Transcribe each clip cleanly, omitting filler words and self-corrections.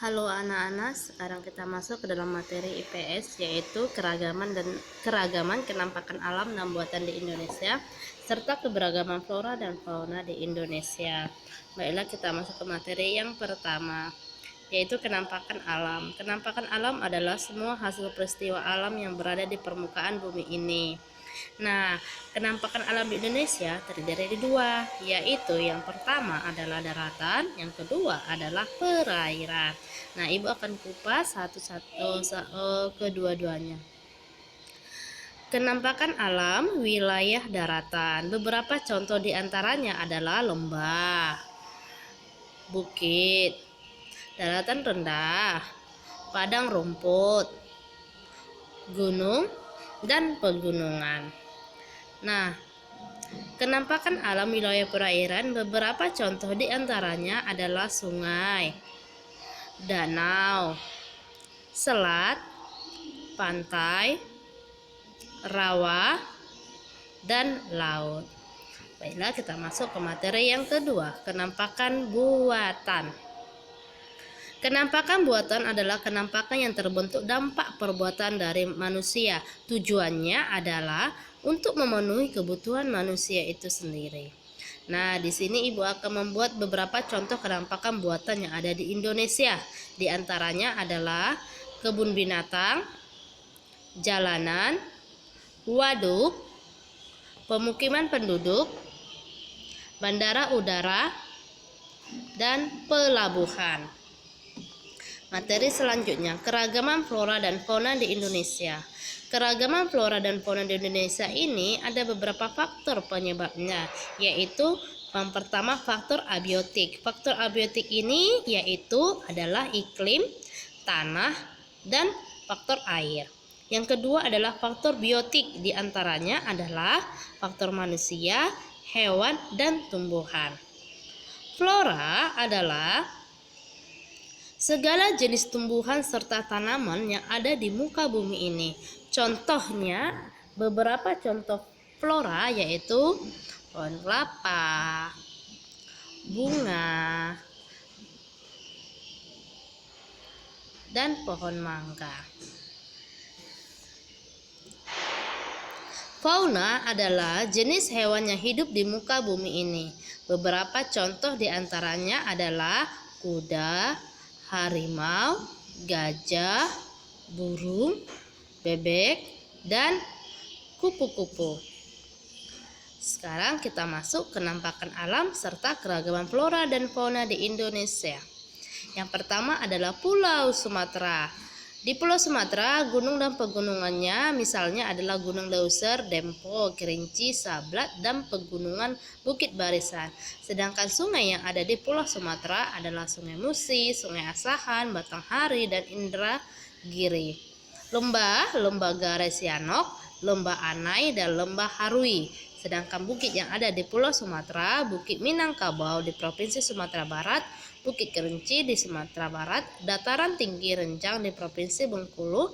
Halo anak-anak, sekarang kita masuk ke dalam materi IPS, yaitu keragaman kenampakan alam dan buatan di Indonesia serta keberagaman flora dan fauna di Indonesia. Baiklah, kita masuk ke materi yang pertama, yaitu kenampakan alam. Kenampakan alam adalah semua hasil peristiwa alam yang berada di permukaan bumi ini. Nah, kenampakan alam di Indonesia terdiri dari dua, yaitu yang pertama adalah daratan, yang kedua adalah perairan. Nah, Ibu akan kupas kedua-duanya. Kenampakan alam wilayah daratan. Beberapa contoh diantaranya adalah lembah, bukit, daratan rendah, padang rumput, gunung, dan pegunungan. Nah, kenampakan alam wilayah perairan, beberapa contoh diantaranya adalah sungai, danau, selat, pantai, rawa, dan laut. Baiklah, kita masuk ke materi yang kedua, kenampakan buatan. Kenampakan buatan adalah kenampakan yang terbentuk dampak perbuatan dari manusia. Tujuannya adalah untuk memenuhi kebutuhan manusia itu sendiri. Nah, di sini Ibu akan membuat beberapa contoh kenampakan buatan yang ada di Indonesia. Di antaranya adalah kebun binatang, jalanan, waduk, pemukiman penduduk, bandara udara, dan pelabuhan. Materi selanjutnya, keragaman flora dan fauna di Indonesia. Keragaman flora dan fauna di Indonesia ini ada beberapa faktor penyebabnya, yaitu yang pertama faktor abiotik. Faktor abiotik ini yaitu adalah iklim, tanah, dan faktor air. Yang kedua adalah faktor biotik, diantaranya adalah faktor manusia, hewan, dan tumbuhan. Flora adalah segala jenis tumbuhan serta tanaman yang ada di muka bumi ini. Contohnya, beberapa contoh flora yaitu pohon kelapa, bunga, dan pohon mangga. Fauna adalah jenis hewan yang hidup di muka bumi ini. Beberapa contoh diantaranya adalah kuda, harimau, gajah, burung, bebek, dan kupu-kupu. Sekarang kita masuk ke kenampakan alam serta keragaman flora dan fauna di Indonesia. Yang pertama adalah Pulau Sumatera. Di Pulau Sumatera, gunung dan pegunungannya misalnya adalah Gunung Leuser, Dempo, Kerinci, Sablat, dan pegunungan Bukit Barisan. Sedangkan sungai yang ada di Pulau Sumatera adalah Sungai Musi, Sungai Asahan, Batanghari, dan Indragiri. Lembah Gare Sianok, Lembah Anai, dan Lembah Harui. Sedangkan bukit yang ada di Pulau Sumatera, Bukit Minangkabau di Provinsi Sumatera Barat, Bukit Kerinci di Sumatera Barat, Dataran Tinggi Renjang di Provinsi Bengkulu,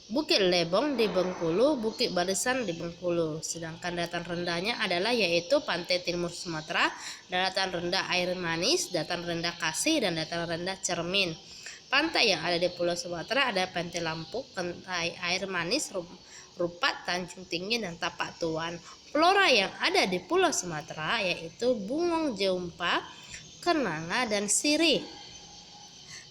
Bukit Lebong di Bengkulu, Bukit Barisan di Bengkulu. Sedangkan dataran rendahnya adalah yaitu Pantai Timur Sumatera, dataran rendah Air Manis, dataran rendah Kasih, dan dataran rendah Cermin. Pantai yang ada di Pulau Sumatera ada Pantai Lampuk, Pantai Air Manis, Rupat, Tanjung Tinggi, dan Tapak Tuan. Flora yang ada di Pulau Sumatera yaitu bungong jumpa, kenanga, dan sirih.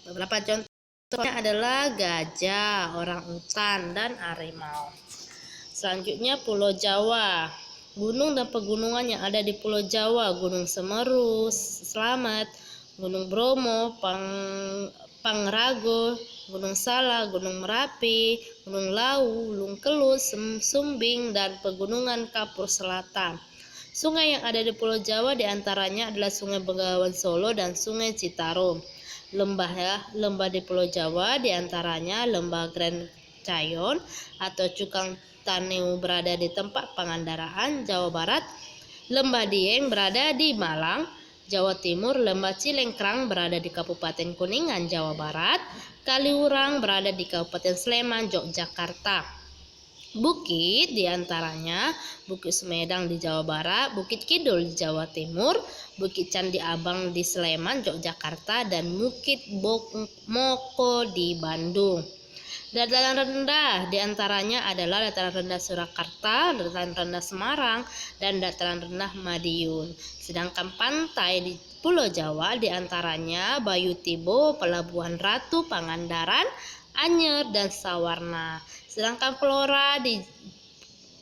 Beberapa contohnya adalah gajah, orangutan, dan harimau. Selanjutnya Pulau Jawa. Gunung dan pegunungan yang ada di Pulau Jawa: Gunung Semeru, Slamet, Gunung Bromo, Pangrango, Gunung Salak, Gunung Merapi, Gunung Lawu, Gunung Kelut, Sumbing, dan pegunungan Kapur Selatan. Sungai yang ada di Pulau Jawa diantaranya adalah Sungai Bengawan Solo dan Sungai Citarum. Lembah di Pulau Jawa diantaranya Lembah Grand Cayon atau Cukang Taneu berada di tempat Pangandaran, Jawa Barat. Lembah Dieng berada di Malang, Jawa Timur. Lembah Cilengkrang berada di Kabupaten Kuningan, Jawa Barat. Kaliurang berada di Kabupaten Sleman, Yogyakarta. Bukit diantaranya Bukit Sumedang di Jawa Barat, Bukit Kidul di Jawa Timur, Bukit Candi Abang di Sleman, Yogyakarta, dan Bukit Moko di Bandung. Dataran rendah diantaranya adalah dataran rendah Surakarta, dataran rendah Semarang, dan dataran rendah Madiun. Sedangkan pantai di Pulau Jawa diantaranya Bayu Tibo, Pelabuhan Ratu, Pangandaran, Anyer, dan Sawarna. Sedangkan flora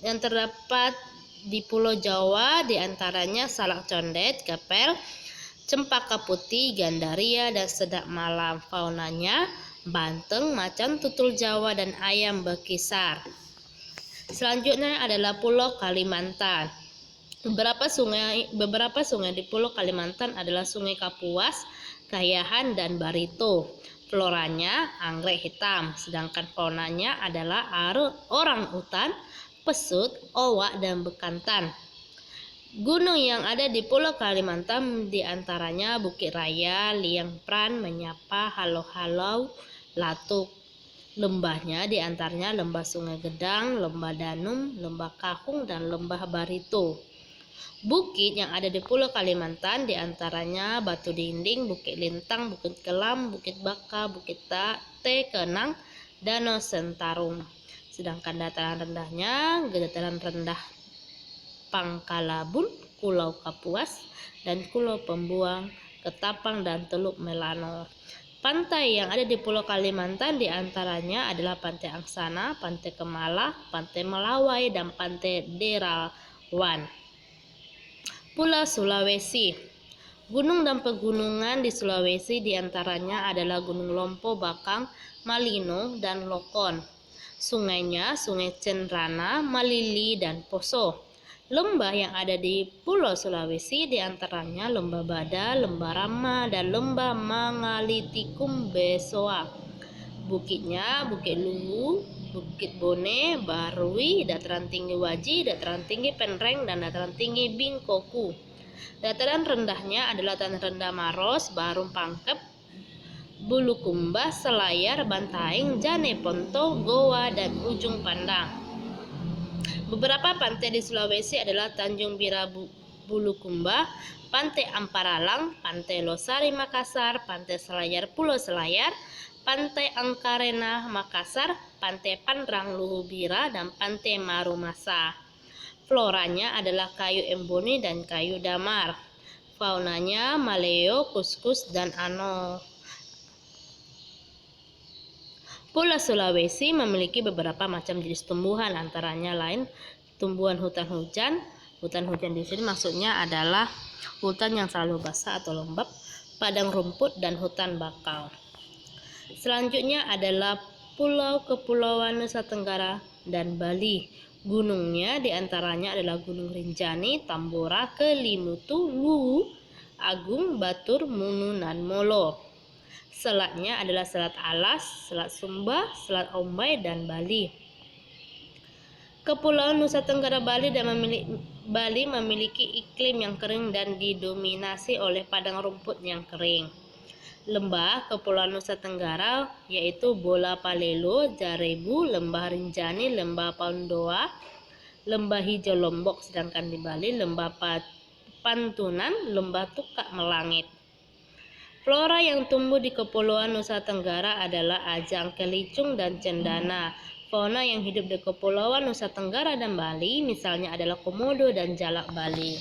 yang terdapat di Pulau Jawa diantaranya Salak Condet, Gapel, Cempaka Putih, Gandaria, dan Sedap Malam. Faunanya banteng, macan, tutul Jawa, dan ayam bekisar. Selanjutnya adalah Pulau Kalimantan. Beberapa sungai di Pulau Kalimantan adalah Sungai Kapuas, Kayahan, dan Barito. Floranya anggrek hitam, sedangkan faunanya adalah orang utan, pesut, owak, dan bekantan. Gunung yang ada di Pulau Kalimantan diantaranya Bukit Raya, Liang Pran, Menyapa, Halau-Halau, Latuk. Lembahnya diantaranya Lembah Sungai Gedang, Lembah Danum, Lembah Kahung, dan Lembah Barito. Bukit yang ada di Pulau Kalimantan diantaranya Batu Dinding, Bukit Lintang, Bukit Kelam, Bukit Baka, Bukit Kenang, Danau Sentarum. Sedangkan dataran rendahnya dataran rendah Pangkalabun, Pulau Kapuas, dan Pulau Pembuang, Ketapang, dan Teluk Melano. Pantai yang ada di Pulau Kalimantan diantaranya adalah Pantai Angsana, Pantai Kemala, Pantai Melawai, dan Pantai Derawan. Pulau Sulawesi. Gunung dan pegunungan di Sulawesi diantaranya adalah Gunung Lompo, Bakang, Malino, dan Lokon. Sungainya Sungai Cenrana, Malili, dan Poso. Lembah yang ada di Pulau Sulawesi diantaranya Lembah Bada, Lembah Rama, dan Lembah Mangalitikum Besoa. Bukitnya Bukit Luwu, Bukit Bone, Barui, dataran tinggi Waji, dataran tinggi Penreng, dan dataran tinggi Bingkoku. Dataran rendahnya adalah dataran rendah Maros, Barum Pangkep, Bulukumba, Selayar, Bantaeng, Jane Ponto, Goa, dan Ujung Pandang. Beberapa pantai di Sulawesi adalah Tanjung Bira Bulukumba, Pantai Amparalang, Pantai Losari Makassar, Pantai Selayar Pulau Selayar, Pantai Angkarena Makassar, Pantai Pandrang Luhubira, dan Pantai Marumasa. Floranya adalah kayu emboni dan kayu damar. Faunanya maleo, kuskus, dan ano. Pulau Sulawesi memiliki beberapa macam jenis tumbuhan, antaranya lain tumbuhan hutan hujan. Hutan hujan di sini maksudnya adalah hutan yang selalu basah atau lembab, padang rumput, dan hutan bakau. Selanjutnya adalah Kepulauan Nusa Tenggara dan Bali. Gunungnya diantaranya adalah Gunung Rinjani, Tambora, Kelimutu, Luwu, Agung, Batur, Munu, dan Molo. Selatnya adalah Selat Alas, Selat Sumba, Selat Ombai, dan Bali. Kepulauan Nusa Tenggara Bali memiliki iklim yang kering dan didominasi oleh padang rumput yang kering. Lembah Kepulauan Nusa Tenggara yaitu Bola Palelo, Jarebu, Lembah Rinjani, Lembah Pandoa, Lembah Hijau Lombok, sedangkan di Bali Lembah Pantunan, Lembah Tukak Melangit. Flora yang tumbuh di Kepulauan Nusa Tenggara adalah ajang, kelicung, dan cendana. Fauna yang hidup di Kepulauan Nusa Tenggara dan Bali misalnya adalah komodo dan jalak Bali.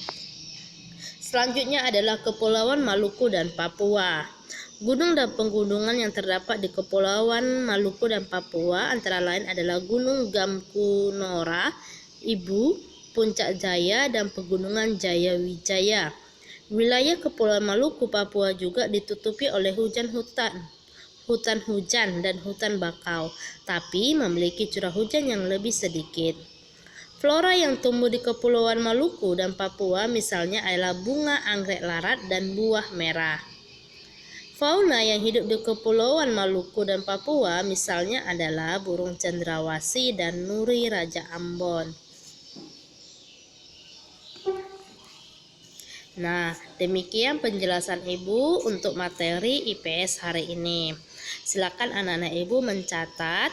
Selanjutnya adalah Kepulauan Maluku dan Papua. Gunung dan pegunungan yang terdapat di Kepulauan Maluku dan Papua antara lain adalah Gunung Gamkunora, Ibu, Puncak Jaya, dan Pegunungan Jayawijaya. Wilayah Kepulauan Maluku, Papua juga ditutupi oleh hutan hujan, dan hutan bakau, tapi memiliki curah hujan yang lebih sedikit. Flora yang tumbuh di Kepulauan Maluku dan Papua misalnya adalah bunga anggrek larat dan buah merah. Fauna yang hidup di Kepulauan Maluku dan Papua misalnya adalah burung cendrawasih dan nuri Raja Ambon. Nah, demikian penjelasan Ibu untuk materi IPS hari ini. Silakan anak-anak Ibu mencatat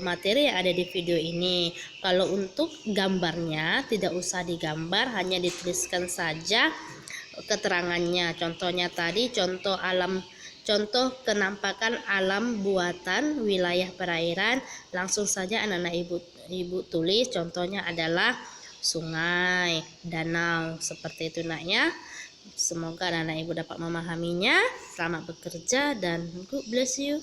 materi yang ada di video ini. Kalau untuk gambarnya tidak usah digambar, hanya dituliskan saja keterangannya. Contohnya tadi contoh kenampakan alam buatan wilayah perairan. Langsung saja anak-anak Ibu tulis, contohnya adalah sungai, danau, seperti itu nak ya. Semoga anak-anak Ibu dapat memahaminya. Selamat bekerja dan God bless you.